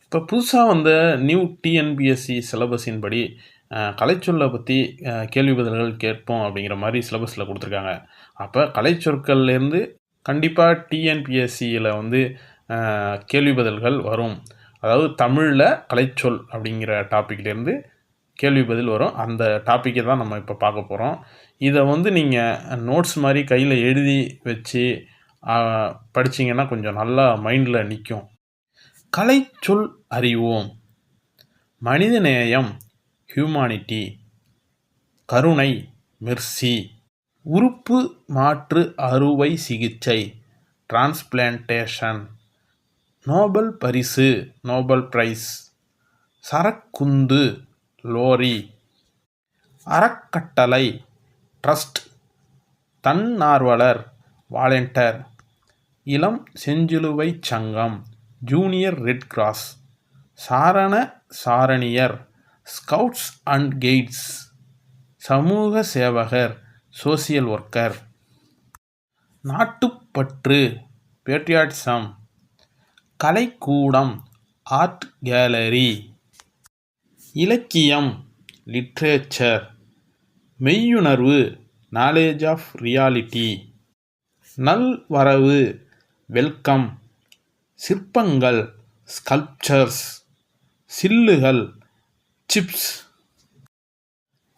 இப்போ புதுசா வந்த நியூ டிஎன்பிஎஸ்சி சிலபஸின் படி கலைச்சொல்ல பத்தி கேள்வி பதில்கள் கேட்போம் அப்படிங்கிற மாரி சிலபஸ்ல குடுத்துருக்காங்க. அப்ப கலைச்சொற்கள்லேருந்து கண்டிப்பா டிஎன்பிஎஸ்சியில வந்து கேள்வி பதில்கள் வரும். அதாவது தமிழ்ல கலைச்சொல் அப்படிங்கிற டாபிக்லேருந்து கேள்வி பதில் வரும். அந்த டாப்பிக்க தான் நம்ம இப்ப பார்க்க போறோம். இத வந்து நீங்க நோட்ஸ் மாரி கையில எழுதி வச்சு அ படிச்சீங்கன்னா கொஞ்சம் நல்லா மைண்ட்ல நிக்கும். கலைச்சொல் அறிவோம். மனிதநேயம் ஹியூமானிட்டி, கருணை மெர்சி, உறுப்பு மாற்று அறுவை சிகிச்சை டிரான்ஸ்பிளான்டேஷன், நோபல் பரிசு நோபல் பிரைஸ், சரக்குந்து லோரி, அறக்கட்டளை ட்ரஸ்ட், தன்னார்வலர் வாலண்டியர், இளம் செஞ்சிலுவைச் சங்கம் ஜூனியர் ரெட் கிராஸ், சாரண சாரணியர் ஸ்கவுட்ஸ் அண்ட் கைட்ஸ், சமூக சேவகர் சோசியல் ஒர்க்கர், நாட்டுப்பற்று பேட்ரியாட்டிசம், கலைக்கூடம் ஆர்ட் கேலரி, இலக்கியம் லிட்ரேச்சர், மெய்யுணர்வு நாலேஜ் ஆஃப் ரியாலிட்டி, நல்வரவு வெல்கம், சிற்பங்கள் ஸ்கல்ப்சர்ஸ், சில்லுகள் சிப்ஸ்,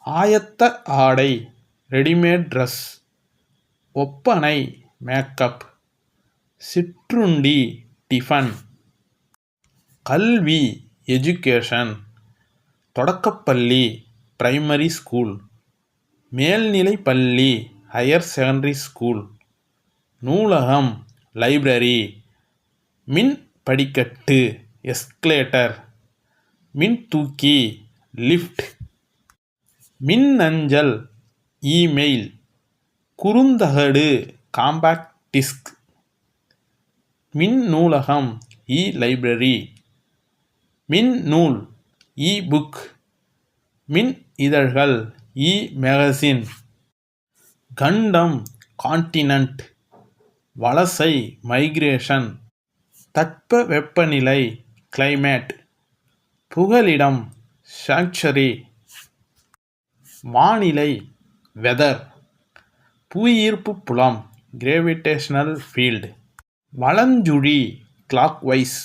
ஆயத்த ஆடை ரெடிமேட் ட்ரெஸ், ஒப்பனை மேக்கப், சிற்றுண்டி டிஃபன், கல்வி எஜுகேஷன், தொடக்கப்பள்ளி பிரைமரி ஸ்கூல், மேல்நிலைப் பள்ளி ஹையர் செகண்டரி ஸ்கூல், நூலகம் லைப்ரரி, மின் படிக்கட்டு எஸ்கலேட்டர், மின்தூக்கி லிஃப்ட், மின்னஞ்சல் இமெயில், குறுந்தகடு காம்பாக்ட் டிஸ்க், மின் நூலகம் லைப்ரரி, மின் நூல் புக், மின் இதழ்கள் மேகசின், கண்டம் கான்டினென்ட், வலசை மைக்ரேஷன், தட்பவெப்பநிலை கிளைமேட், புகலிடம் சாங்சுரி, வானிலை வெதர், புவியீர்ப்பு புலம் கிராவிடேஷனல் ஃபீல்டு, வலஞ்சுழி கிளாக்வைஸ்,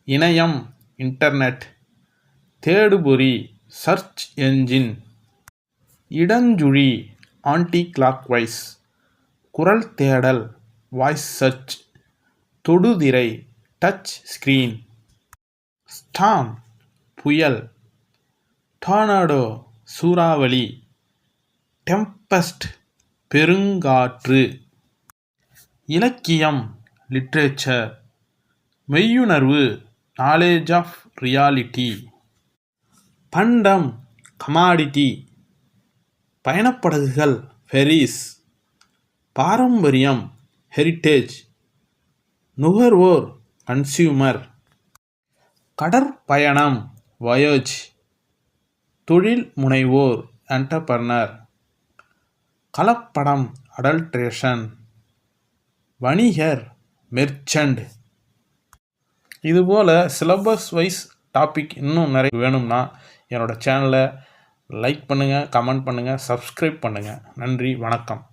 இணையம் இன்டர்நெட், தேடுபொறி சர்ச் என்ஜின், இடஞ்சுழி ஆன்டி கிளாக்வைஸ், குரல் தேடல் வாய்ஸ் சர்ச், தொடுதிரை டச் ஸ்கிரீன், ஸ்டார்ம் புயல், டொர்னடோ சூறாவளி, டெம்பஸ்ட் பெருங்காற்று, இலக்கியம் லிட்ரேச்சர், மெய்யுணர்வு நாலேஜ் ஆஃப் ரியாலிட்டி, பண்டம் கமாடிட்டி, பயணப்படகுகள் ஃபெரீஸ், பாரம்பரியம் ஹெரிட்டேஜ், நுகர்வோர் கன்சியூமர், கடற்பயணம் வொயேஜ், தொழில் முனைவோர் என்டர்பிரனர், கலப்படம் அடல்ட்ரேஷன், வணிகர் மெர்ச்சன்ட். இதுபோல் சிலபஸ் வைஸ் டாபிக் இன்னும் நிறைய வேணும்னா என்னோடய சேனலை லைக் பண்ணுங்கள், கமெண்ட் பண்ணுங்கள், சப்ஸ்கிரைப் பண்ணுங்கள். நன்றி, வணக்கம்.